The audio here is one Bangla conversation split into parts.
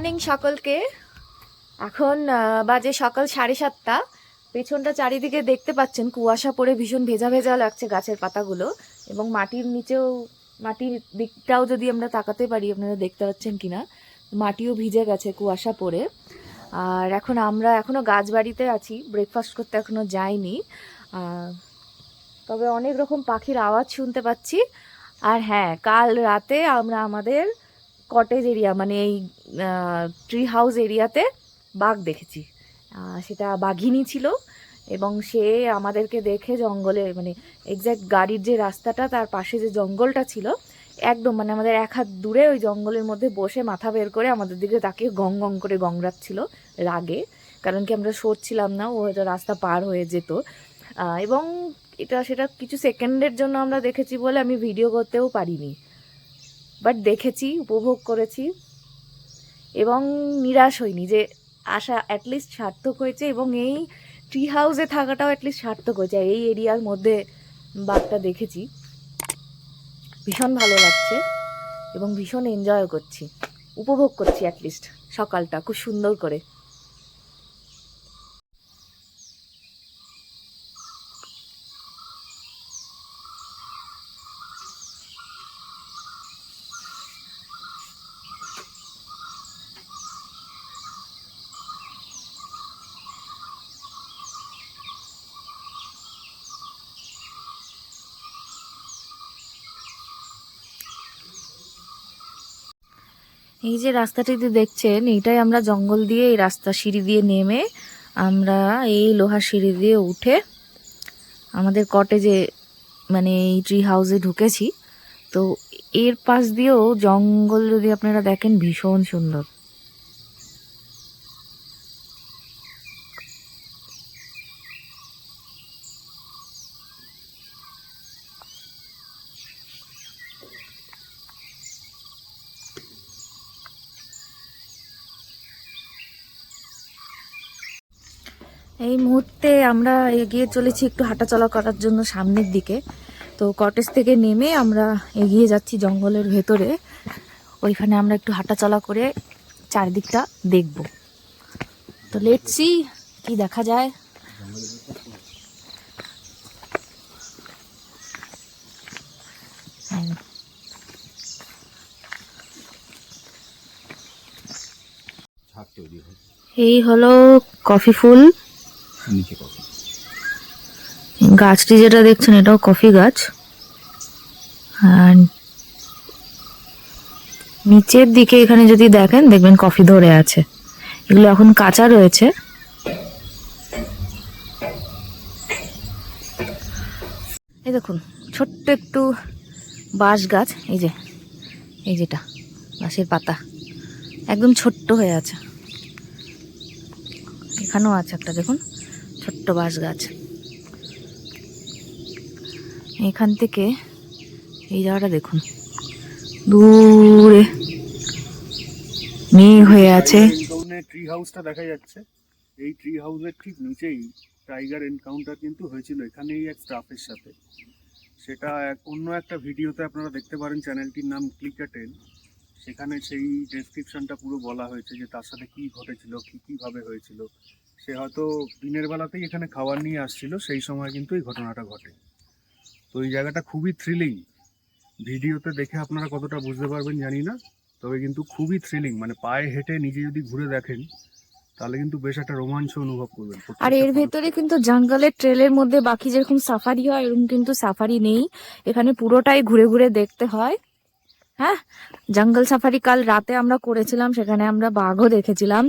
মর্নিং সকলকে। এখন বাজে সকাল 7:30। পেছনটা চারিদিকে দেখতে পাচ্ছেন কুয়াশা পড়ে ভীষণ ভেজা ভেজা লাগছে গাছের পাতাগুলো, এবং মাটির নিচেও, মাটির দিকটাও যদি আমরা তাকাতে পারি আপনারা দেখতে পাচ্ছেন কিনা, মাটিও ভিজে গেছে কুয়াশা পড়ে। আর এখন আমরা এখনও গাছ বাড়িতে আছি, ব্রেকফাস্ট করতে এখনও যাইনি। তবে অনেক রকম পাখির আওয়াজ শুনতে পাচ্ছি। আর হ্যাঁ, কাল রাতে আমরা আমাদের কটেজ এরিয়া মানে এই ট্রি হাউস এরিয়াতে বাঘ দেখেছি। সেটা বাঘিনী ছিল, এবং সে আমাদেরকে দেখে জঙ্গলে মানে এক্স্যাক্ট গাড়ির যে রাস্তাটা তার পাশে যে জঙ্গলটা ছিল একদম মানে আমাদের এক হাত দূরে ওই জঙ্গলের মধ্যে বসে মাথা বের করে আমাদের দিকে তাকিয়ে গং গং করে গংড়াচ্ছিল রাগে, কারণ কি আমরা সরছিলাম না, ও হয়তো রাস্তা পার হয়ে যেত। এবং সেটা কিছু সেকেন্ডের জন্য আমরা দেখেছি বলে আমি ভিডিও করতেও পারিনি, বাট দেখেছি, উপভোগ করেছি এবং নিরাশ হইনি যে আশা অ্যাটলিস্ট সার্থক হয়েছে, এবং এই ট্রি হাউসে থাকাটাও অ্যাটলিস্ট সার্থক হয়েছে। এই এরিয়ার মধ্যে বাঘটা দেখেছি, ভীষণ ভালো লাগছে এবং ভীষণ এনজয় করছি, উপভোগ করছি অ্যাটলিস্ট সকালটা খুব সুন্দর করে। এই যে রাস্তাটিতে দেখছেন, এইটাই আমরা জঙ্গল দিয়ে এই রাস্তা সিঁড়ি দিয়ে নেমে আমরা এই লোহার সিঁড়ি দিয়ে উঠে আমাদের কটেজে মানে এই ট্রি হাউসে ঢুকেছি। তো এর পাশ দিয়েও জঙ্গল যদি আপনারা দেখেন ভীষণ সুন্দর। এই মুহূর্তে আমরা এগিয়ে চলেছি একটু হাঁটাচলা করার জন্য সামনের দিকে। তো কটেজ থেকে নেমে আমরা এগিয়ে যাচ্ছি জঙ্গলের ভেতরে, ওইখানে আমরা একটু হাঁটাচলা করে চারিদিকটা দেখব। তো লেটস সি কি দেখা যায়। এই হলো কফি ফুল গাছটি, যেটা দেখছেন এটাও কফি গাছ। আর নিচের দিকে এখানে যদি দেখেন দেখবেন কফি ধরে আছে, এগুলো এখন কাঁচা রয়েছে। এই দেখুন ছোট্ট একটু বাঁশ গাছ, এই যেটা বাঁশের পাতা একদম ছোট্ট হয়ে আছে, এখানেও আছে একটা, দেখুন ছোট্ট বাঁশ গাছ। এখান থেকে এই জায়গাটা দেখুন, দূরে মেঘ হয়ে আছে। ট্রি হাউসটা দেখা যাচ্ছে, এই ট্রি হাউসের ঠিক নিচেই টাইগার এনকাউন্টার কিন্তু হয়েছিল এখানেই এক স্টাফের সাথে। সেটা অন্য একটা ভিডিওতে আপনারা দেখতে পারেন, চ্যানেলটির নাম ক্লিকাটেল। সেখানে সেই ডেসক্রিপশনটা পুরো বলা হয়েছে যে তার সাথে কী ঘটেছিল, কীভাবে হয়েছিল। সে হয়তো দিনের বেলাতেই এখানে খাবার নিয়ে আসছিল, সেই সময় কিন্তু এই ঘটনাটা ঘটে। তো এই জায়গাটা খুবই থ্রিলিং, ভিডিওতে দেখে আপনারা কতটা বুঝতে পারবেন জানি না, তবে কিন্তু খুবই থ্রিলিং, মানে পায়ে হেঁটে নিজে যদি ঘুরে দেখেন তাহলে কিন্তু বেশ একটা রোমাঞ্চ অনুভব করবেন। আর এর ভেতরে কিন্তু জঙ্গলের ট্রেলের মধ্যে বাকি যেরকম সাফারি হয় এরকম কিন্তু সাফারি নেই, এখানে পুরোটাই ঘুরে ঘুরে দেখতে হয়। হ্যাঁ, জঙ্গল সাফারি কাল রাতে আমরা করেছিলাম, সেখানে আমরা বাঘও দেখেছিলাম।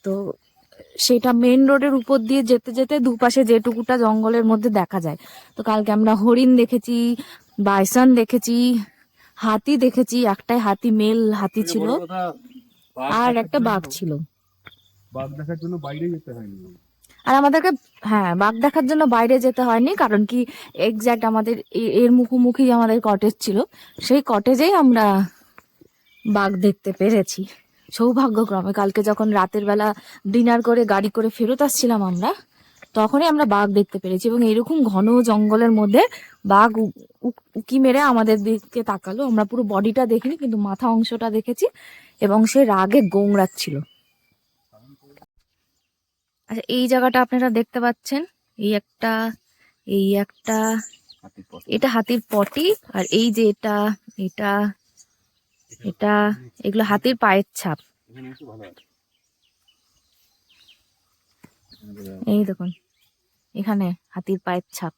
তো সেটা মেন রোডের উপর দিয়ে যেতে যেতে দুপাশে যেটুকুটা জঙ্গলের মধ্যে দেখা যায়। তো কালকে আমরা হরিণ দেখেছি, বাইসন দেখেছি, হাতি দেখেছি, একটাই হাতি, মেল হাতি ছিল, আর একটা বাঘ ছিল। বাঘ দেখার জন্য বাইরে যেতে হয়নি। আর আমাদেরকে, হ্যাঁ, বাঘ দেখার জন্য বাইরে যেতে হয়নি, কারণ কি এক্স্যাক্ট আমাদের এর মুখোমুখি আমাদের কটেজ ছিল, সেই কটেজেই আমরা বাঘ দেখতে পেরেছি সৌভাগ্যক্রমে। কালকে যখন রাতের বেলা ডিনার করে গাড়ি করে ফেরত আসছিলাম আমরা, তখনই আমরা বাঘ দেখতে পেরেছি, এবং এরকম ঘন জঙ্গলের মধ্যে বাঘ উকি মেরে আমাদের দিকে তাকালো। আমরা পুরো বডিটা দেখিনি, কিন্তু মাথা অংশটা দেখেছি, এবং সে রাগে গোংড়াচ্ছিল। আচ্ছা, এই জায়গাটা আপনারা দেখতে পাচ্ছেন, এই একটা, এই একটা, এটা হাতির পটি, আর এই যে এটা, এটা, এটা, এগুলো হাতির পায়ের ছাপ। এই দেখুন, এখানে হাতির পায়ের ছাপ,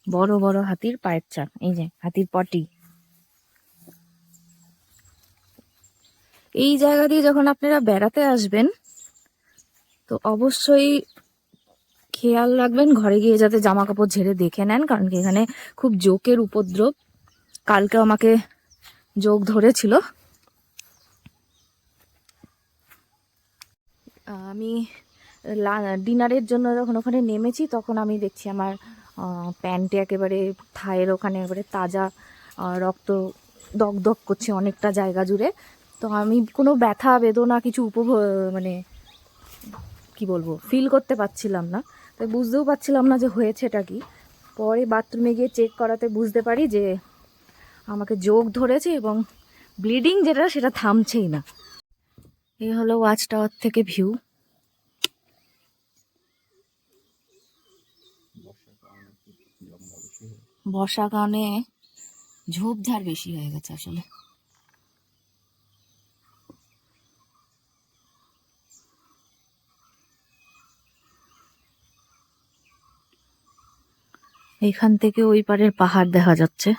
বড় বড় হাতির পায়ের ছাপ, এই যে হাতির পটি। এই জায়গা দিয়ে যখন আপনারা বেড়াতে আসবেন, তো অবশ্যই খেয়াল রাখবেন ঘরে গিয়ে যাতে জামা কাপড় ঝেড়ে দেখে নেন, কারণ কি এখানে খুব জোকের উপদ্রব। কালকে আমাকে জোক ধরেছিল। আমি ডিনারের জন্য যখন ওখানে নেমেছি, তখন আমি দেখছি আমার প্যান্টে একেবারে থায়ের ওখানে একেবারে তাজা রক্ত দগদগ করছে অনেকটা জায়গা জুড়ে। তো আমি কোনো ব্যথা বেদনা কিছু মানে কি বলবো, ফিল করতে পারছিলাম না, তাই বুঝতেও পারছিলাম না যে হয়েছেটা কি। পরে বাথরুমে গিয়ে চেক করাতে বুঝতে পারি যে আমাকে জোক ধরেছে, এবং ব্লিডিং যেটা সেটা থামছেই না। এই হলো ওয়াচ টাওয়ার থেকে ভিউ। বর্ষার কারণে ঝোপঝাড় বেশি হয়ে গেছে আসলে। এখান থেকে ওই পারের পাহাড় দেখা যাচ্ছে,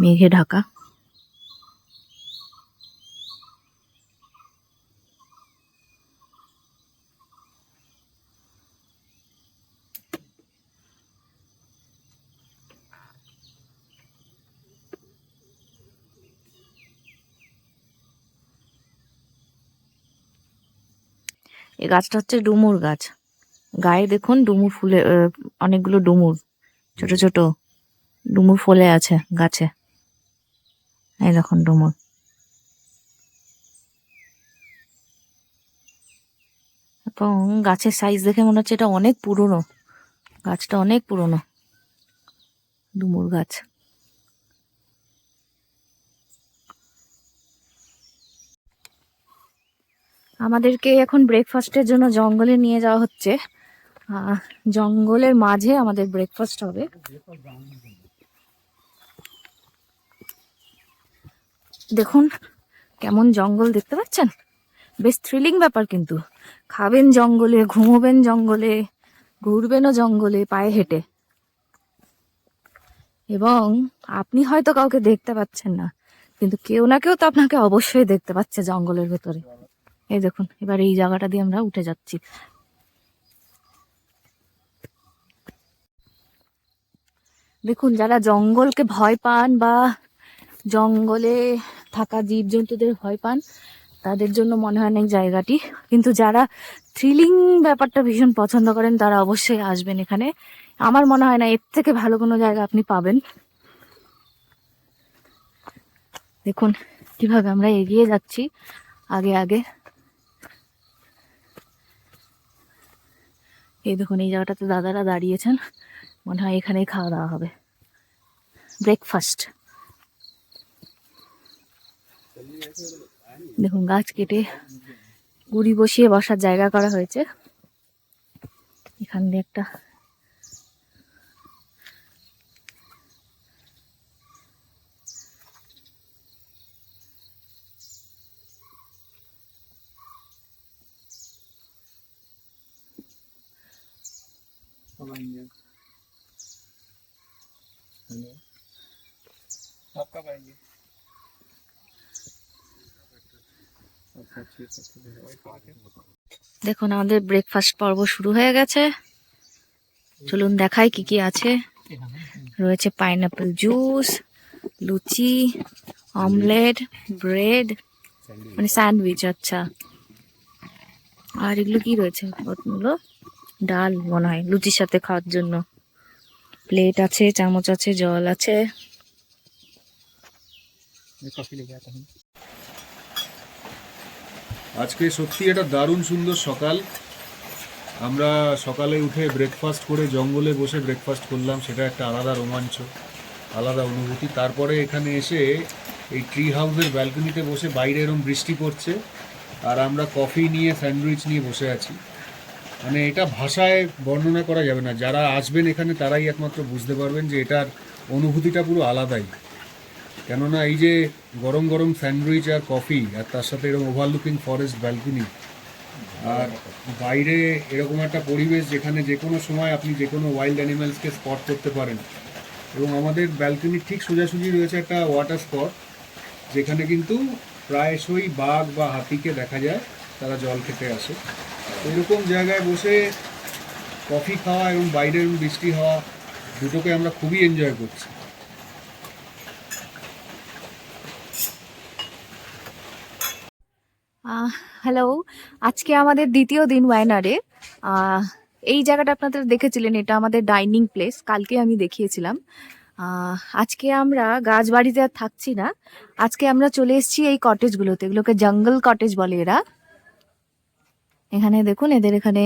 মেঘে ঢাকা। এই গাছটা হচ্ছে ডুমুর গাছ। গায়ে দেখুন ডুমুর ফুলে, অনেকগুলো ডুমুর, ছোট ছোট ডুমুর ফলে আছে গাছে। এই দেখুন ডুমুর। এবং গাছের সাইজ দেখে মনে হচ্ছে এটা অনেক পুরনো, গাছটা অনেক পুরনো ডুমুর গাছ। আমাদেরকে এখন ব্রেকফাস্টের জন্য জঙ্গলে নিয়ে যাওয়া হচ্ছে। জঙ্গলের মাঝে আমাদের ব্রেকফাস্ট হবে। দেখুন কেমন জঙ্গল, দেখতে পাচ্ছেন? বেশ থ্রিলিং ব্যাপার কিন্তু। খাবেন জঙ্গলে, ঘুমোবেন জঙ্গলে, ঘুরবেনও জঙ্গলে পায়ে হেঁটে, এবং আপনি হয়তো কাউকে দেখতে পাচ্ছেন না, কিন্তু কেউ না কেউ তো আপনাকে অবশ্যই দেখতে পাচ্ছে জঙ্গলের ভেতরে। এই দেখুন, এবার এই জায়গাটা দিয়ে আমরা উঠে যাচ্ছি। দেখুন, যারা জঙ্গলকে ভয় পান বা জঙ্গলে থাকা জীবজন্তুদের ভয় পান, তাদের জন্য মনে হয় না এই জায়গাটি, কিন্তু যারা থ্রিলিং ব্যাপারটা ভীষণ পছন্দ করেন তারা অবশ্যই আসবেন এখানে। আমার মনে হয় না এর থেকে ভালো কোনো জায়গা আপনি পাবেন। দেখুন কিভাবে আমরা এগিয়ে যাচ্ছি আগে আগে। এই দেখুন, এই জায়গাটাতে দাদারা দাঁড়িয়েছেন, মনে হয় এখানেই খাওয়া দাওয়া হবে, ব্রেকফাস্ট। দেখুন, গাছ কেটে গুড়ি বসিয়ে বসার জায়গা করা হয়েছে। এখান দিয়ে একটা দেখুন আমাদের ব্রেকফাস্ট পর্ব শুরু হয়ে গেছে। চলুন দেখাই কি কি আছে। রয়েছে পাইনাপেল জুস, লুচি, অমলেট, ব্রেড, মানে স্যান্ডউইচ। আচ্ছা, আর এগুলো কি রয়েছে? ওগুলো ডাল মনে হয় লুচির সাথে খাওয়ার জন্য। প্লেট আছে, চামচ আছে, জল আছে। আজকে সত্যি এটা দারুণ সুন্দর সকাল। আমরা সকালে উঠে ব্রেকফাস্ট করে জঙ্গলে বসে ব্রেকফাস্ট করলাম, সেটা একটা আলাদা রোমাঞ্চ, আলাদা অনুভূতি। তারপরে এখানে এসে এই ট্রি হাউসের ব্যালকনিতে বসে বাইরে এরকম বৃষ্টি পড়ছে, আর আমরা কফি নিয়ে স্যান্ডউইচ নিয়ে বসে আছি। মানে এটা ভাষায় বর্ণনা করা যাবে না, যারা আসবেন এখানে তারাই একমাত্র বুঝতে পারবেন যে এটার অনুভূতিটা পুরো আলাদাই। কেননা এই যে গরম গরম স্যান্ডউইচ আর কফি, আর তার সাথে এরকম ওভারলুকিং ফরেস্ট ব্যালকনি, আর বাইরে এরকম একটা পরিবেশ যেখানে যে কোনো সময় আপনি যে কোনো ওয়াইল্ড অ্যানিম্যালসকে স্পট করতে পারেন। এবং আমাদের ব্যালকনির ঠিক সোজাসুজি রয়েছে একটা ওয়াটার স্পট, যেখানে কিন্তু প্রায়শই বাঘ বা হাতিকে দেখা যায়, তারা জল খেতে আসে। তো এরকম জায়গায় বসে কফি খাওয়া এবং বাইরের বৃষ্টি হওয়া দুটোকে আমরা খুবই এনজয় করছি। হ্যালো, আজকে আমাদের দ্বিতীয় দিন ওয়াইনারে। এই জায়গাটা আপনাদের দেখেছিলেন, এটা আমাদের ডাইনিং প্লেস, কালকে আমি দেখিয়েছিলাম। আজকে আমরা গাছবাড়িতে আর থাকছি না, আজকে আমরা চলে এসেছি এই কটেজগুলোতে, এগুলোকে জঙ্গল কটেজ বলে এরা। এখানে দেখুন, এদের এখানে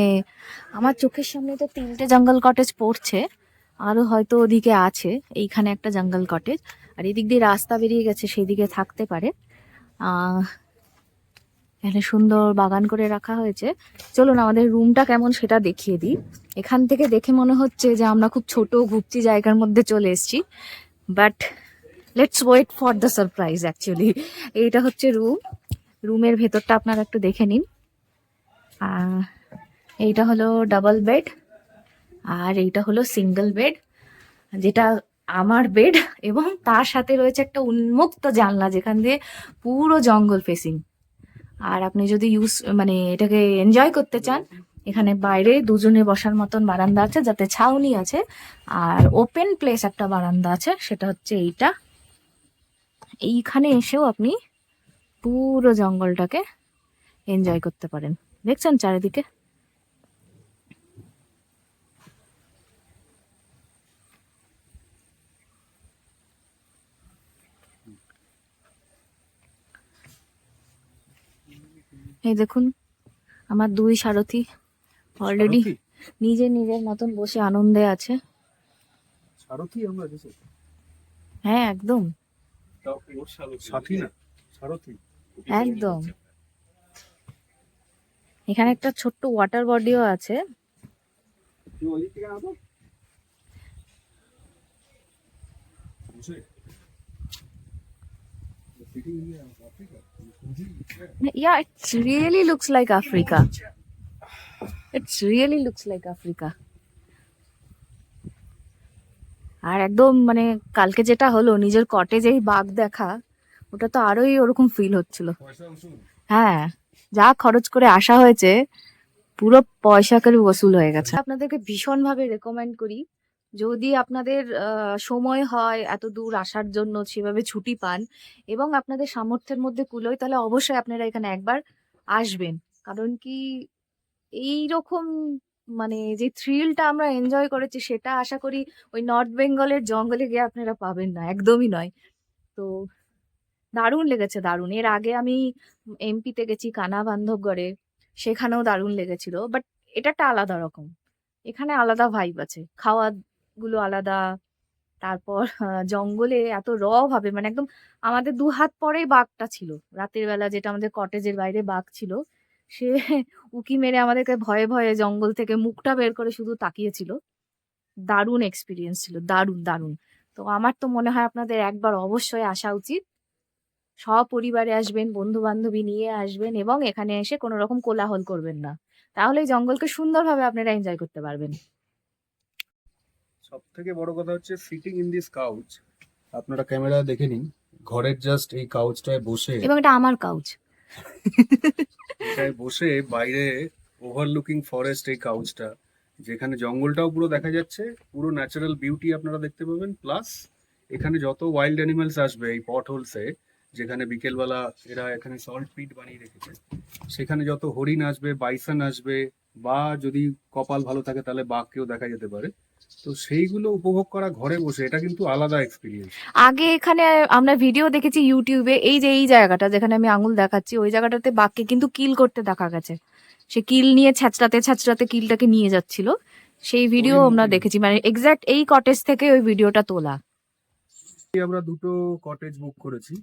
আমার চোখের সামনে তো 3টে জঙ্গল কটেজ পড়ছে, আরও হয়তো ওদিকে আছে। এইখানে একটা জঙ্গল কটেজ, আর এদিক দিয়ে রাস্তা বেরিয়ে গেছে, সেই দিকে থাকতে পারে। এখানে সুন্দর বাগান করে রাখা হয়েছে। চলুন আমাদের রুমটা কেমন সেটা দেখিয়ে দিই। এখান থেকে দেখে মনে হচ্ছে যে আমরা খুব ছোট ঘুপচি জায়গার মধ্যে চলে এসেছি, but let's wait for the surprise. Actually এইটা হচ্ছে রুম, রুমের ভেতরটা আপনারা একটু দেখে নিন। এইটা হলো ডাবল বেড, আর এইটা হলো সিঙ্গেল বেড, যেটা আমার বেড, এবং তার সাথে রয়েছে একটা উন্মুক্ত জানলা যেখান দিয়ে পুরো জঙ্গল ফেসিং। আর আপনি যদি মানে এটাকে এনজয় করতে চান, এখানে বাইরে দুজনে বসার মতন বারান্দা আছে, যাতে ছাউনি আছে, আর ওপেন প্লেস একটা বারান্দা আছে, সেটা হচ্ছে এইটা। এইখানে এসেও আপনি পুরো জঙ্গলটাকে এনজয় করতে পারেন। দেখছেন চারিদিকে? এই দেখুন, আমার 2 সারথি অলরেডি নিজের মতন বসে আনন্দে আছে। সারথি আমরা দেশে? হ্যাঁ, একদম সাথী না, সারথি একদম। এখানে একটা ছোট্ট ওয়াটার বডিও আছে। Yeah, it really looks like Africa. It really looks like Africa. আর একদম মানে কালকে যেটা হলো নিজের কটেজেই বাঘ দেখা, ওটা তো আরোই ওরকম ফিল হচ্ছিল। হ্যাঁ, যা খরচ করে আসা হয়েছে পুরো পয়সা করে বসুল হয়ে গেছে। আপনাদেরকে ভীষণভাবে রেকমেন্ড করি, যদি আপনাদের সময় হয় এত দূর আসার জন্য, সেভাবে ছুটি পান এবং আপনাদের সামর্থ্যের মধ্যে কুলোয়, তাহলে অবশ্যই আপনারা এখানে একবার আসবেন। কারণ কি, এই রকম মানে যে থ্রিলটা আমরা এনজয় করেছি, সেটা আশা করি ওই নর্থ বেঙ্গলের জঙ্গলে গিয়ে আপনারা পাবেন না, একদমই নয়। তো দারুণ লেগেছে, দারুণ। এর আগে আমি এমপিতে গেছি কানা বান্ধবগড়ে, সেখানেও দারুণ লেগেছিল, বাট এটা একটা আলাদা রকম। এখানে আলাদা ভাইব আছে, খাওয়া গুলো আলাদা। তারপর জঙ্গলে এত ভাবে, মানে একদম আমাদের 2 হাত পরেই বাঘটা ছিল রাতের বেলা, যেটা আমাদের কটেজের বাইরে বাঘ ছিল। সে উকি মেরে আমাদেরকে ভয়ে ভয়ে জঙ্গল থেকে মুখটা বের করে শুধু তাকিয়েছিল। দারুণ এক্সপিরিয়েন্স ছিল, দারুণ দারুণ। তো আমার তো মনে হয় আপনাদের একবার অবশ্যই আসা উচিত। সপরিবারে আসবেন, বন্ধু বান্ধবী নিয়ে আসবেন, এবং এখানে এসে কোনো রকম কোলাহল করবেন না, তাহলে এই জঙ্গলকে সুন্দরভাবে আপনারা এনজয় করতে পারবেন। সব থেকে বড় কথা হচ্ছে সিটিং ইন দিস কাউচ। আপনারা ক্যামেরা দেখে নিন, ঘরের জাস্ট এই কাউচটায় বসে, এবং এটা আমার কাউচ। এটায় বসে বাইরে ওভারলুকিং ফরেস্ট এই কাউচটা, যেখানে জঙ্গলটাও পুরো দেখা যাচ্ছে, পুরো ন্যাচারাল বিউটি আপনারা দেখতে পাবেন। প্লাস এখানে যত ওয়াইল্ড অ্যানিমালস আসবে এই পট হোলসে, যেখানে বিকেলবেলা এরা এখানে সল্ট পিট বানিয়ে রেখেছে, সেখানে যত হরিণ আসবে, বাইসন আসবে, বা যদি কপাল ভালো থাকে তাহলে বাঘকেও দেখা যেতে পারে। তো সেইগুলো উপভোগ করা ঘরে বসে, এটা কিন্তু আলাদা এক্সপিরিয়েন্স। আগে এখানে আমরা ভিডিও দেখেছি ইউটিউবে, এই যে এই জায়গাটা যেখানে আমি আঙুল দেখাচ্ছি, ওই জায়গাটাতে বাঘকে কিন্তু কিল করতে দেখা গেছে, সে কিল নিয়ে ছ্যাঁচড়াতে ছ্যাঁচড়াতে কিলটাকে নিয়ে যাচ্ছিল, সেই ভিডিও হরিণ আমরা হরিণ। দেখেছি, মানে এক্সাক্ট এই কটেজ থেকে ওই ভিডিওটা তোলা। আমরা দুটো কটেজ বুক করেছি,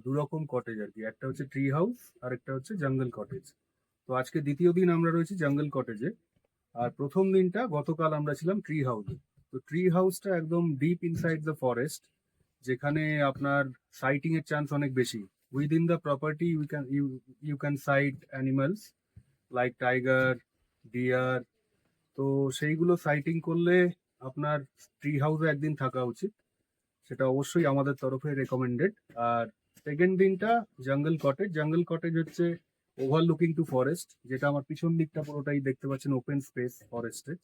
দু রকম কটেজ আর কি, একটা হচ্ছে ট্রি হাউস আর একটা হচ্ছে জঙ্গল কটেজ। তো আজকে দ্বিতীয় দিন আমরা রয়েছি জঙ্গল কটেজে, আর প্রথম দিনটা গতকাল আমরা ছিলাম ট্রি হাউসে। তো ট্রি হাউসটা একদম ডিপ ইনসাইড দ্য ফরেস্ট, যেখানে আপনার সাইটিং এর চান্স অনেক বেশি। Within the property you can sight animals like tiger, deer. তো সেইগুলো সাইটিং করলে আপনার ট্রি হাউসে একদিন থাকা উচিত, সেটা অবশ্যই আমাদের তরফে রেকমেন্ডেড। আর সেকেন্ড দিনটা জঙ্গল কটেজ। জঙ্গল কটেজ হচ্ছে ওভারলুকিং টু ফরেস্ট, যেটা আমার পিছন দিকটা পুরোটাই দেখতে পাচ্ছেন ওপেন স্পেস ফরেস্টে।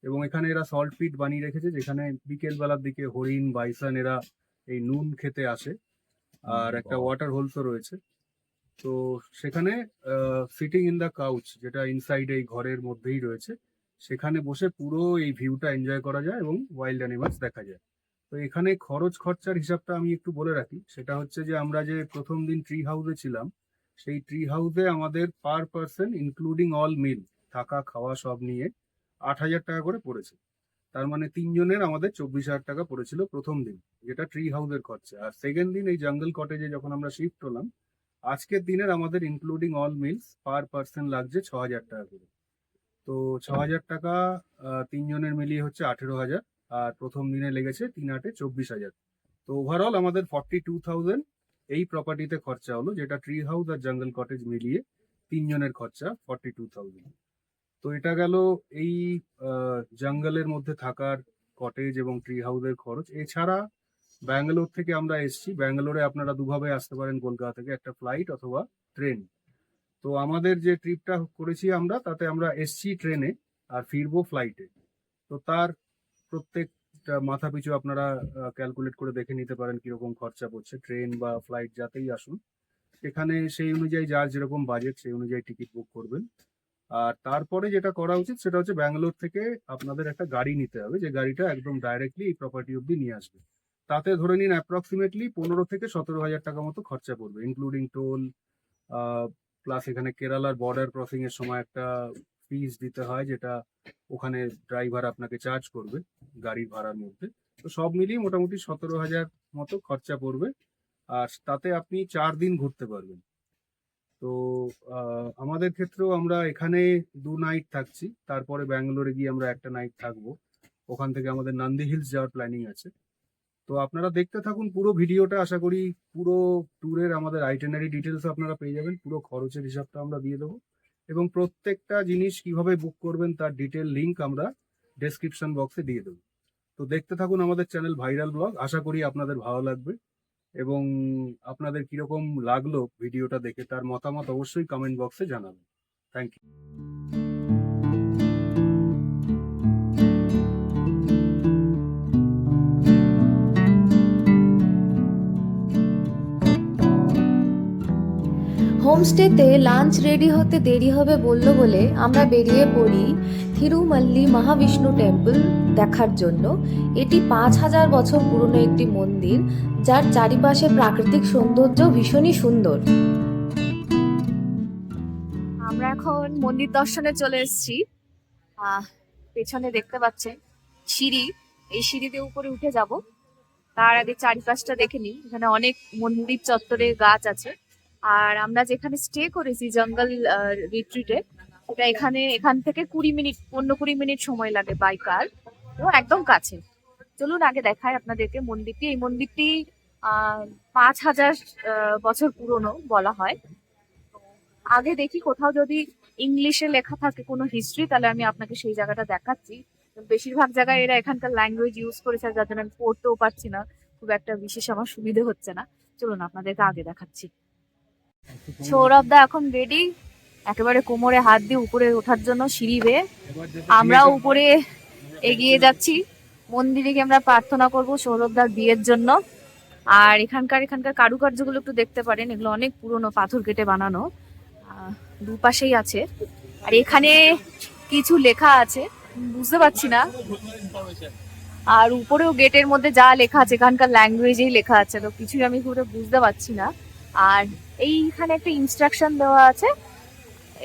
এবং এখানে এরা সল্ট পিট বানিয়ে রেখেছে, যেখানে বিকেল বেলার দিকে হরিণ, বাইসন এরা এই নুন খেতে আসে। আর একটা ওয়াটার হোলসও রয়েছে। তো সেখানে সিটিং ইন দ্য কাউচ, যেটা ইনসাইড এই ঘরের মধ্যেই রয়েছে, সেখানে বসে পুরো এই ভিউটা এনজয় করা যায় এবং ওয়াইল্ড অ্যানিমালস দেখা যায়। তো এখানে খরচ খরচার হিসাবটা আমি একটু বলে রাখি। সেটা হচ্ছে যে আমরা যে প্রথম দিন ট্রি হাউসে ছিলাম, সেই ট্রি হাউসে আমাদের পার পার্সন ইনক্লুডিং অল মিল, থাকা খাওয়া সব নিয়ে 8,000 টাকা করে পড়েছে। তার মানে তিনজনের আমাদের 24,000 টাকা পড়েছিল প্রথম দিন, যেটা ট্রি হাউসের খরচা। আর সেকেন্ড দিন এই জঙ্গল কটেজে যখন আমরা শিফট হলাম, আজকের দিনের আমাদের including all meals per person লাগছে 6,000 টাকা করে। তো 6,000 টাকা তিনজনের মিলিয়ে হচ্ছে 18,000। আর প্রথম দিনে লেগেছে 3 × 8 = 24,000। তো ওভারঅল আমাদের 42,000 এই প্রপার্টিতে খরচা হলো, যেটা ট্রি হাউস আর জঙ্গল কটেজ মিলিয়ে তিনজনের খরচা 42,000। তো এটা গেল এই জঙ্গলের মধ্যে থাকার কটেজ এবং ট্রি হাউসের খরচ। এছাড়া ব্যাঙ্গালোর থেকে আমরা এসেছি। ব্যাঙ্গালোরে আপনারা দুভাবে আসতে পারেন কলকাতা থেকে, একটা ফ্লাইট অথবা ট্রেন। তো আমাদের যে ট্রিপটা করেছি আমরা, তাতে আমরা এসছি ট্রেনে আর ফিরবো ফ্লাইটে। তো তার প্রত্যেকটা মাথা পিছু আপনারা ক্যালকুলেট করে দেখে নিতে পারেন কিরকম খরচা পড়ছে। ট্রেন বা ফ্লাইট যাতেই আসুন, সেখানে সেই অনুযায়ী যার যেরকম বাজেট সেই অনুযায়ী টিকিট বুক করবেন। আর তারপরে যেটা করা উচিত সেটা হচ্ছে ব্যাঙ্গালোর থেকে আপনাদের একটা গাড়ি নিতে হবে, যে গাড়িটা একদম ডাইরেক্টলি এই প্রপার্টি অব্দি নিয়ে আসবে। তাতে ধরে নিন অ্যাপ্রক্সিমেটলি 15,000 থেকে 17,000 টাকা মতো খরচা পড়বে, ইনক্লুডিং টোল। প্লাস এখানে কেরালার বর্ডার ক্রসিং এর সময় একটা ফিস দিতে হয়, যেটা ওখানে ড্রাইভার আপনাকে চার্জ করবে গাড়ির ভাড়ার মধ্যে। তো সব মিলিয়ে মোটামুটি 17,000 মতো খরচা পড়বে। আর তাতে আপনি 4 দিন ঘুরতে পারবেন। তো আমাদের ক্ষেত্রেও আমরা এখানে 2 নাইট থাকছি, তারপরে ব্যাঙ্গালোরে গিয়ে আমরা একটা নাইট থাকবো। ওখান থেকে আমাদের নন্দী হিলস যাওয়ার প্ল্যানিং আছে। তো আপনারা দেখতে থাকুন পুরো ভিডিওটা। আশা করি পুরো ট্যুরের আমাদের আইটেনারি ডিটেলস আপনারা পেয়ে যাবেন, পুরো খরচের হিসাবটা আমরা দিয়ে দেবো, এবং প্রত্যেকটা জিনিস কিভাবে বুক করবেন তার ডিটেল লিংক আমরা ডেসক্রিপশন বক্সে দিয়ে দেবো। তো দেখতে থাকুন আমাদের চ্যানেল ভাইরাল ব্লগ। আশা করি আপনাদের ভালো লাগবে, এবং আপনাদের কিরকম লাগলো ভিডিওটা দেখে তার মতামত অবশ্যই কমেন্ট বক্সে জানাবেন। Thank you. হোমস্টেতে লাঞ্চ রেডি হতে দেরি হবে বললো বলে আমরা বেরিয়ে পড়ি থিরুমাল্লি মহাবিষ্ণু টেম্পল দেখার জন্য। এটি 5,000 বছর পুরনো একটি মন্দির, যার চারিপাশে প্রাকৃতিক সৌন্দর্য ভীষণই সুন্দর। আমরা এখন মন্দির দর্শনে চলে এসেছি। পেছনে দেখতে পাচ্ছেন সিঁড়ি, এই সিঁড়িতে উপরে উঠে যাব। তার আগে চারিপাশটা দেখে নিই। এখানে অনেক মন্দির চত্বরে গাছ আছে। আর আমরা যেখানে স্টে করেছি জঙ্গল রিট্রিটে, সেটা এখান থেকে 15-20 মিনিট সময় লাগে বাই কার। তো একদম কাছে। চলুন আগে দেখাই আপনাদেরকে মন্দিরটি। এই মন্দিরটি 5,000 বছর পুরনো বলা হয়। আগে দেখি কোথাও যদি ইংলিশে লেখা থাকে কোনো হিস্ট্রি, তাহলে আমি আপনাকে সেই জায়গাটা দেখাচ্ছি। বেশিরভাগ জায়গায় এরা এখানকার ল্যাঙ্গুয়েজ ইউজ করেছে, যার জন্য আমি পড়তেও পারছি না, খুব একটা বিশেষ আমার সুবিধে হচ্ছে না। চলুন আপনাদেরকে আগে দেখাচ্ছি। সৌরভ দা এখন রেডি, একেবারে কোমরে হাত দিয়ে উপরে ওঠার জন্য সিঁড়ি বেয়ে। আমরা উপরে এগিয়ে যাচ্ছি। মন্দিরে গিয়ে আমরা প্রার্থনা করব সৌরভদার বিয়ের জন্য। আর এখানকার কারুকার্যগুলো একটু দেখতে পারেন, এগুলো অনেক পুরনো, পাথর কেটে বানানো। দুপাশেই আছে। আর এখানে কিছু লেখা আছে, বুঝতে পারছি না। আর উপরেও গেটের মধ্যে যা লেখা আছে এখানকার ল্যাঙ্গুয়েজেই লেখা আছে, তো কিছুই আমি পুরো বুঝতে পারছি না। আর এইখানে একটা ইনস্ট্রাকশন দেওয়া আছে,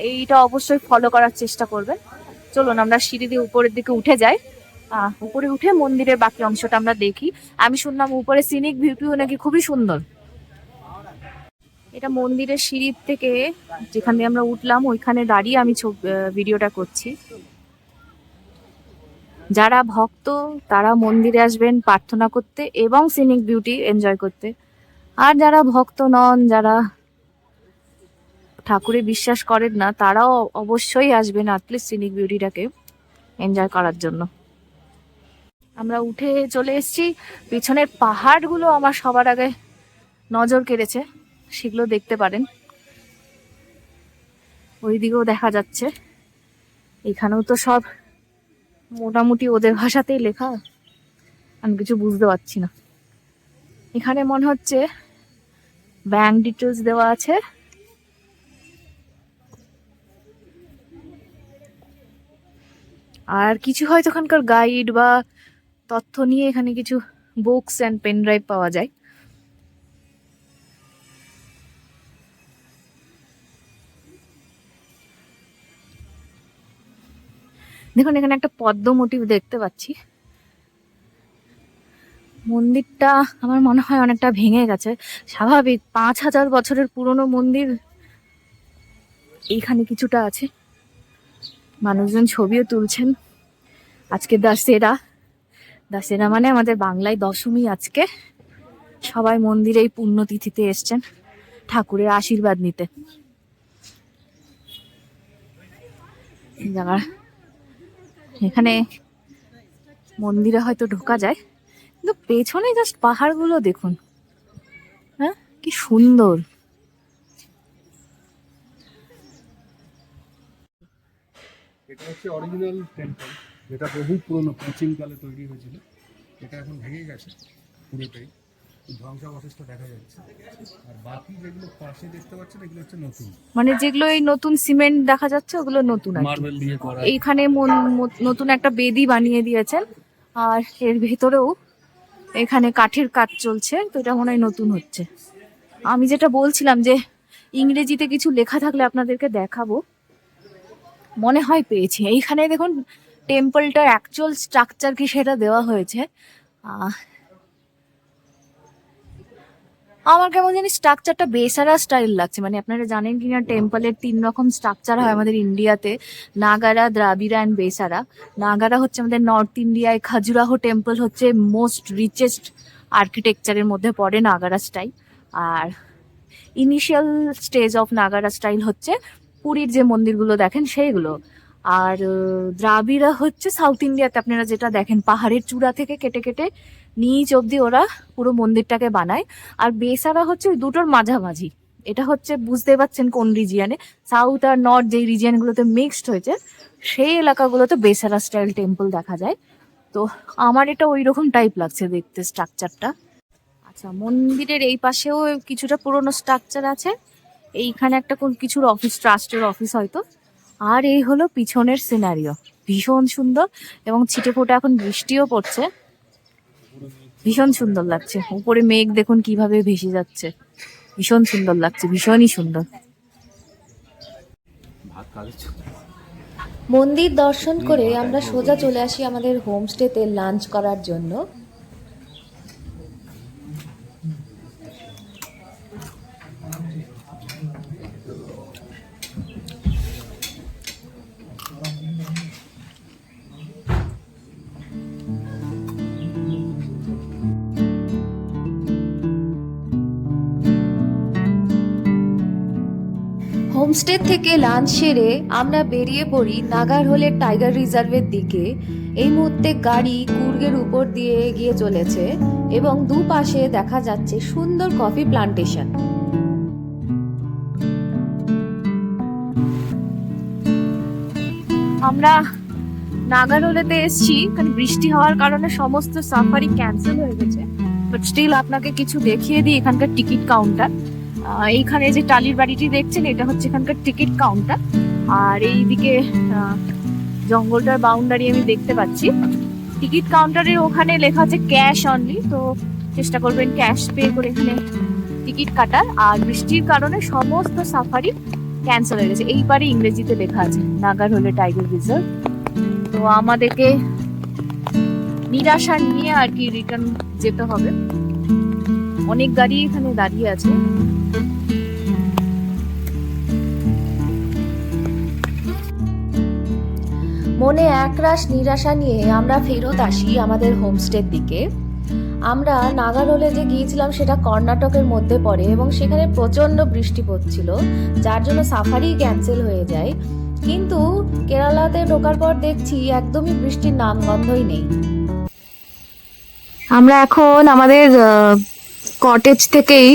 এইটা অবশ্যই ফলো করার চেষ্টা করবেন। চলুন আমরা সিঁড়ি দিয়ে উপরের দিকে উঠে যাই। উপরে উঠে মন্দিরের বাকি অংশটা আমরা দেখি। আমি শুনলাম উপরে সিনিক ভিউটিও নাকি খুবই সুন্দর। এটা মন্দিরের সিঁড়ির থেকে যেখান দিয়ে আমরা উঠলাম ওইখানে দাঁড়িয়ে আমি ভিডিওটা করছি। যারা ভক্ত তারা মন্দিরে আসবেন প্রার্থনা করতে এবং সিনিক বিউটি এনজয় করতে। আর যারা ভক্ত নন, যারা ঠাকুরে বিশ্বাস করেন না, তারাও অবশ্যই আসবেন অ্যাটলিস্ট সিনিক বিউটিটাকে এনজয় করার জন্য। আমরা উঠে চলে এসেছি। পিছনের পাহাড়গুলো আমার সবার আগে নজর কেড়েছে, সেগুলো দেখতে পারেন। ওইদিকেও দেখা যাচ্ছে। এখানেও তো সব মোটামুটি ওদের ভাষাতেই লেখা, আমি কিছু বুঝতে পারছি না। এখানে মনে হচ্ছে ব্যাংক ডিটেলস দেওয়া আছে। আর কিছু হয়তো এখানকার গাইড বা তথ্য নিয়ে এখানে কিছু বুকস অ্যান্ড পেন ড্রাইভ পাওয়া যায়। দেখুন এখানে একটা পদ্ম মোটিভ দেখতে পাচ্ছি। মন্দিরটা আমার মনে হয় অনেকটা ভেঙে গেছে, স্বাভাবিক 5000 বছরের পুরনো মন্দির। এইখানে কিছুটা আছে, মানুষজন ছবিও তুলছেন। আজকে দশেরা, দশেরা মানে আমাদের বাংলায় দশমী। আজকে সবাই মন্দিরে এই পুণ্যতিথিতে এসছেন ঠাকুরের আশীর্বাদ নিতে। এখানে মন্দিরে হয়তো ঢোকা যায়, কিন্তু পেছনে জাস্ট পাহাড়গুলো দেখুন, হ্যাঁ কি সুন্দর। এটা হচ্ছে অরিজিনাল টেম্পল, যেটা বহু পুরনো প্রাচীনকালে তৈরি হয়েছিল। এটা এখন ভেঙে গেছে পুরোটাই, ধ্বংসাবশেষ দেখা যাচ্ছে। আর বাকি যেগুলো পাশে দেখতে পাচ্ছেন এগুলো হচ্ছে নতুন, মানে যেগুলো এই নতুন সিমেন্ট দেখা যাচ্ছে ওগুলো নতুন আর কি। মার্বেল দিয়ে করা। এইখানে নতুন একটা বেদি বানিয়ে দিয়েছেন, আর এর ভেতরেও এখানে কাঠের কাজ চলছে, তো এটা মনে হয় নতুন হচ্ছে। আমি যেটা বলছিলাম যে ইংরেজিতে কিছু লেখা থাকলে আপনাদেরকে দেখাবো, মনে হয় পেয়েছি। এইখানে দেখুন টেম্পলটার অ্যাকচুয়াল স্ট্রাকচার কি সেটা দেওয়া হয়েছে। আমার কেমন জানি স্ট্রাকচারটা বেসারা স্টাইল লাগছে। মানে আপনারা জানেন কিনা টেম্পলের 3 রকম স্ট্রাকচার হয় আমাদের ইন্ডিয়াতে, নাগারা, দ্রাবিড়া অ্যান্ড বেসারা। নাগারা হচ্ছে আমাদের নর্থ ইন্ডিয়ায়, খাজুরাহো টেম্পল হচ্ছে মোস্ট রিচেস্ট আর্কিটেকচারের মধ্যে পড়ে নাগারা স্টাইল। আর initial stage of Nagara style হচ্ছে পুরীর যে মন্দিরগুলো দেখেন সেইগুলো। আর দ্রাবিড়া হচ্ছে সাউথ ইন্ডিয়াতে আপনারা যেটা দেখেন পাহাড়ের চূড়া থেকে কেটে কেটে নিচ অব্দি ওরা পুরো মন্দিরটাকে বানায়। আর বেসারা হচ্ছে ওই দুটোর মাঝামাঝি। এটা হচ্ছে বুঝতে পারছেন কোন রিজিয়ানে, সাউথ আর নর্থ যেই রিজিয়ানগুলোতে মিক্সড হয়েছে সেই এলাকাগুলোতে বেসারা স্টাইল টেম্পল দেখা যায়। তো আমার এটা ওই রকম টাইপ লাগছে দেখতে স্ট্রাকচারটা। আচ্ছা, মন্দিরের এই পাশেও কিছুটা পুরনো স্ট্রাকচার আছে। এইখানে একটা কোন কিছুর অফিস, ট্রাস্টের অফিস হয়তো। আর এই হলো পিছনের সিনারিও, ভীষণ সুন্দর। এবং ছিটে ফোটা এখন বৃষ্টিও পড়ছে, ভীষণ সুন্দর লাগছে। উপরে মেঘ দেখুন কিভাবে ভেসে যাচ্ছে, ভীষণ সুন্দর লাগছে, ভীষণই সুন্দর। মন্দির দর্শন করে আমরা সোজা চলে আসি আমাদের হোমস্টেতে লাঞ্চ করার জন্য। হোমস্টে থেকে লাঞ্চ সেরে আমরা বেরিয়ে পড়ি নাগারহোলের টাইগার রিজার্ভের দিকে। এই মুহূর্তে গাড়ি কুর্গের উপর দিয়ে এগিয়ে চলেছে এবং দুপাশে দেখা যাচ্ছে সুন্দর কফি প্লান্টেশন। আমরা নাগারহোলেতে এসেছি, কারণ বৃষ্টি হওয়ার কারণে সমস্ত সাফারি ক্যান্সেল হয়ে গেছে। বাট স্টিল আপনাকে কিছু দেখিয়ে দিই এখানকার টিকিট কাউন্টার। এইখানে যে টালির বাড়িটি দেখছেন এটা হচ্ছে এখানকার টিকিট কাউন্টার। আর এইদিকে জঙ্গলটার বাউন্ডারি আমি দেখতে পাচ্ছি। টিকিট কাউন্টারের ওখানে লেখা আছে ক্যাশ অনলি, তো চেষ্টা করবেন ক্যাশ পে করে এখানে টিকিট কাটার। আর বৃষ্টির কারণে সমস্ত সাফারি ক্যান্সেল হয়ে গেছে। এইবারই ইংরেজিতে লেখা আছে নাগার হলে টাইগার রিজার্ভ। তো আমাদেরকে নিরাশা নিয়ে আর কি রিটার্ন যেতে হবে। অনেক গাড়ি এখানে দাঁড়িয়ে আছে। মনে একরাশ নিরাশা নিয়ে আমরা ফেরত আসি আমাদের হোমস্টের দিকে। আমরা নাগারোলে যে গিয়েছিলাম সেটা কর্ণাটকের মধ্যে পড়ে এবং সেখানে প্রচণ্ড বৃষ্টি পড়ছিল, যার জন্য সাফারি ক্যান্সেল হয়ে যায়। কিন্তু কেরালাতে ঢোকার পর দেখছি একদমই বৃষ্টির নামগন্ধই নেই। আমরা এখন আমাদের কটেজ থেকেই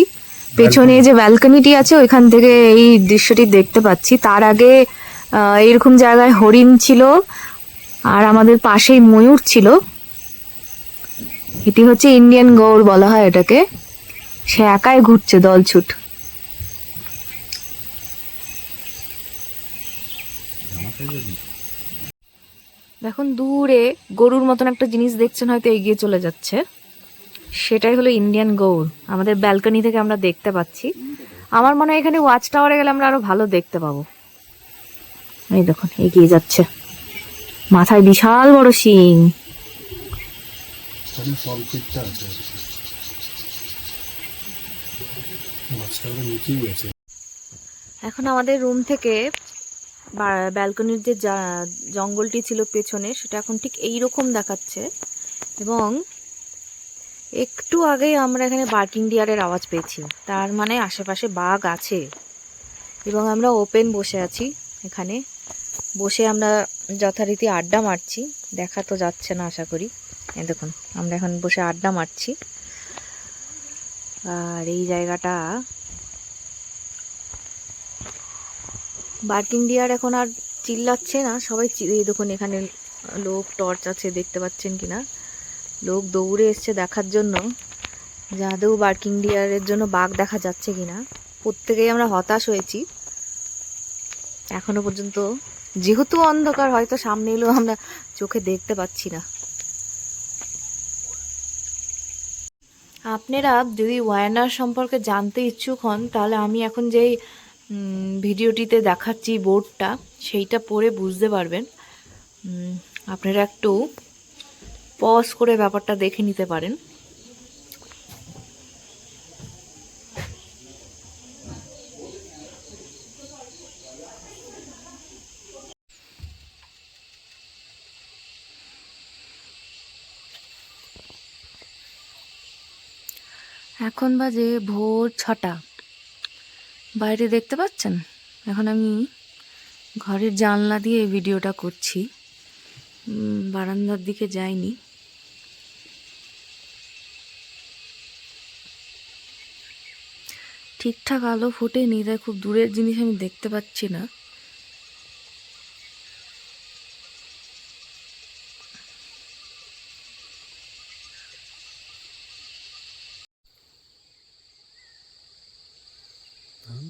পেছনে যে ব্যালকনিটি আছে ওইখান থেকে এই দৃশ্যটি দেখতে পাচ্ছি। তার আগে এরকম জায়গায় হরিণ ছিল আর আমাদের পাশেই ময়ূর ছিল। এটি হচ্ছে ইন্ডিয়ান গৌড় বলা হয় এটাকে। সে একাই ঘুরছে দলছুট। দেখুন দূরে গরুর মতন একটা জিনিস দেখছেন, হয়তো এগিয়ে চলে যাচ্ছে। সেটাই হলো ইন্ডিয়ান গৌড়। আমাদের ব্যালকনি থেকে আমরা দেখতে পাচ্ছি। আমার মনে হয় এখানে ওয়াচ টাওয়ারে গেলে আমরা আরো ভালো দেখতে পাবো। এই দেখুন এগিয়ে যাচ্ছে, মাথায় বিশাল বড় শিং। এখন আমাদের রুম থেকে ব্যালকনির যে জঙ্গলটি ছিল পেছনে সেটা এখন ঠিক এইরকম দেখাচ্ছে। এবং একটু আগেই আমরা এখানে বার্কিং ডিয়ারের আওয়াজ পেয়েছি, তার মানে আশেপাশে বাঘ আছে। এবং আমরা ওপেন বসে আছি এখানে, বসে আমরা যথারীতি আড্ডা মারছি। দেখা তো যাচ্ছে না আশা করি। এই দেখুন আমরা এখন বসে আড্ডা মারছি। আর এই জায়গাটা বার্কিং ডিয়ার এখন আর চিল্লাচ্ছে না, সবাই এই দেখুন এখানে লোক টর্চ আছে, দেখতে পাচ্ছেন কিনা। লোক দৌড়ে এসছে দেখার জন্য যে আদৌ বার্কিং ডিয়ারের জন্য বাঘ দেখা যাচ্ছে কিনা। প্রত্যেকেই আমরা হতাশ হয়েছি এখনো পর্যন্ত, যেহেতু অন্ধকার হয়তো সামনে এলেও আমরা চোখে দেখতে পাচ্ছি না। আপনারা যদি ওয়ায়ানার সম্পর্কে জানতে ইচ্ছুক হন তাহলে আমি এখন যেই ভিডিওটিতে দেখাচ্ছি বোর্ডটা, সেইটা পড়ে বুঝতে পারবেন। আপনারা একটু পজ করে ব্যাপারটা দেখে নিতে পারেন। এখন বাজে ভোর 6টা। বাইরে দেখতে পাচ্ছেন? এখন আমি ঘরের জানলা দিয়ে এই ভিডিওটা করছি, বারান্দার দিকে যাইনি। ঠিকঠাক আলো ফোটেনি, তাই খুব দূরের জিনিস আমি দেখতে পাচ্ছি না।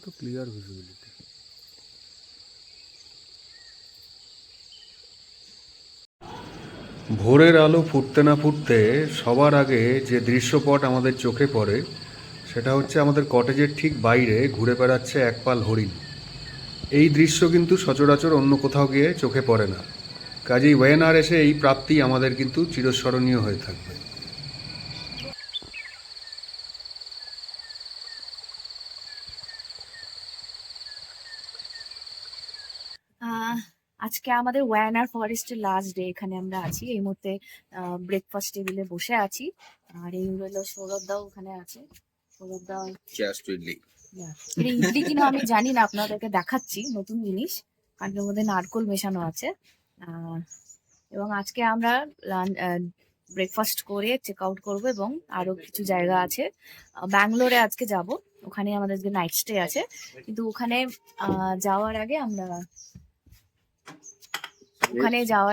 তো ক্লিয়ার ভিজিবিলিটি। ভোরের আলো ফুটতে না ফুটতে সবার আগে যে দৃশ্যপট আমাদের চোখে পড়ে সেটা হচ্ছে আমাদের কটেজের ঠিক বাইরে ঘুরে বেড়াচ্ছে একপাল হরিণ। এই দৃশ্য কিন্তু সচরাচর অন্য কোথাও গিয়ে চোখে পড়ে না। কাজেই ওয়েনার এসে এই প্রাপ্তি আমাদের কিন্তু চিরস্মরণীয় হয়ে থাকবে। আজকে আমাদের ওয়ায়ানার ফরেস্টের লাস্ট ডে। এখানে আমরা আছি এই মুহূর্তে, ব্রেকফাস্ট টেবিলে বসে আছি। আর এই হলো সৌরভ দাও ওখানে আছে। সৌরভ দাও এটা ইডলি কিনা আমি জানি না, আপনাদেরকে দেখাচ্ছি নতুন জিনিস, কারণ এর মধ্যে নারকোল মেশানো আছে। এবং আজকে আমরা ব্রেকফাস্ট করে চেক আউট করবো এবং আরো কিছু জায়গা আছে। ব্যাঙ্গালোরে আজকে যাব, ওখানে আমাদের যে নাইট স্টে আছে। কিন্তু ওখানে যাওয়ার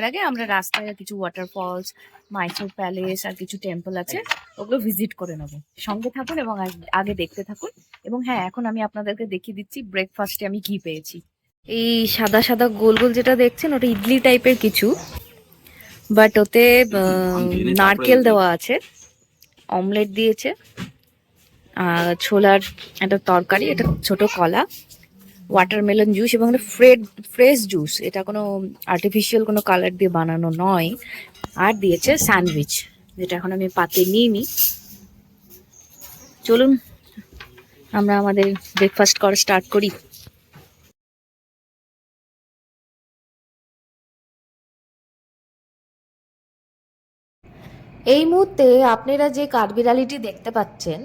আগে আমরা রাস্তায় কিছু ওয়াটারফলস, মাইসোর প্যালেস আর কিছু টেম্পল আছে, ওগুলো ভিজিট করে নেবো। সঙ্গে থাকুন এবং আগে দেখতে থাকুন। এবং হ্যাঁ, এখন আমি আপনাদেরকে দেখিয়ে দিচ্ছি ব্রেকফাস্টে আমি কি পেয়েছি। এই সাদা সাদা গোল গোল যেটা দেখছেন ওটা ইডলি টাইপের কিছু, বাট ওতে নারকেল দেওয়া আছে, অমলেট দিয়েছে, ছোলার একটা তরকারি, এটা ছোট কলা, ওয়াটারমেলন জুস এবং ফ্রেশ জুস, এটা কোনো আর্টিফিশিয়াল কোনো কালার দিয়ে বানানো নয়। আর দিয়েছে স্যান্ডউইচ, যেটা এখন আমি পাতে নিইনি। চলুন আমরা আমাদের ব্রেকফাস্ট করা স্টার্ট করি। এই মুহূর্তে আপনারা যে কাঠবিড়ালিটি দেখতে পাচ্ছেন,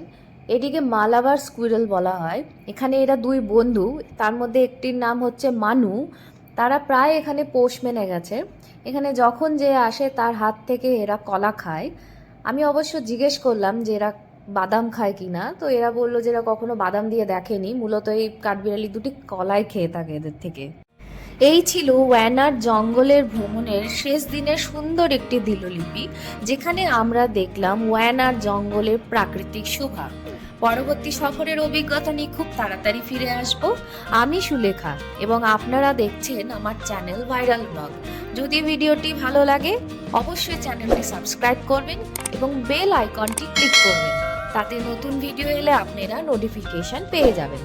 এটিকে মালাবার স্কুইরেল বলা হয়। এখানে এরা দুই বন্ধু, তার মধ্যে একটির নাম হচ্ছে মানু। তারা প্রায় এখানে পোষ মেনে গেছে। এখানে যখন যে আসে তার হাত থেকে এরা কলা খায়। আমি অবশ্য জিজ্ঞেস করলাম যে এরা বাদাম খায় কি না, তো এরা বললো যে এরা কখনো বাদাম দিয়ে দেখেনি, মূলত এই কাঠবিড়ালি দুটি কলাই খেয়ে থাকে এদের থেকে। এই ছিল ওয়ানার জঙ্গলের ভ্রমণের শেষ দিনের সুন্দর একটি দিললিপি, যেখানে আমরা দেখলাম ওয়ানার জঙ্গলের প্রাকৃতিক শোভা। পরবর্তী সফরের অভিজ্ঞতা নিয়ে খুব তাড়াতাড়ি ফিরে আসব। আমি সুলেখা এবং আপনারা দেখছেন আমার চ্যানেল ভাইরাল ব্লগ। যদি ভিডিওটি ভালো লাগে অবশ্যই চ্যানেলটি সাবস্ক্রাইব করবেন এবং বেল আইকনটি ক্লিক করবেন, তাতে নতুন ভিডিও এলে আপনারা নোটিফিকেশন পেয়ে যাবেন।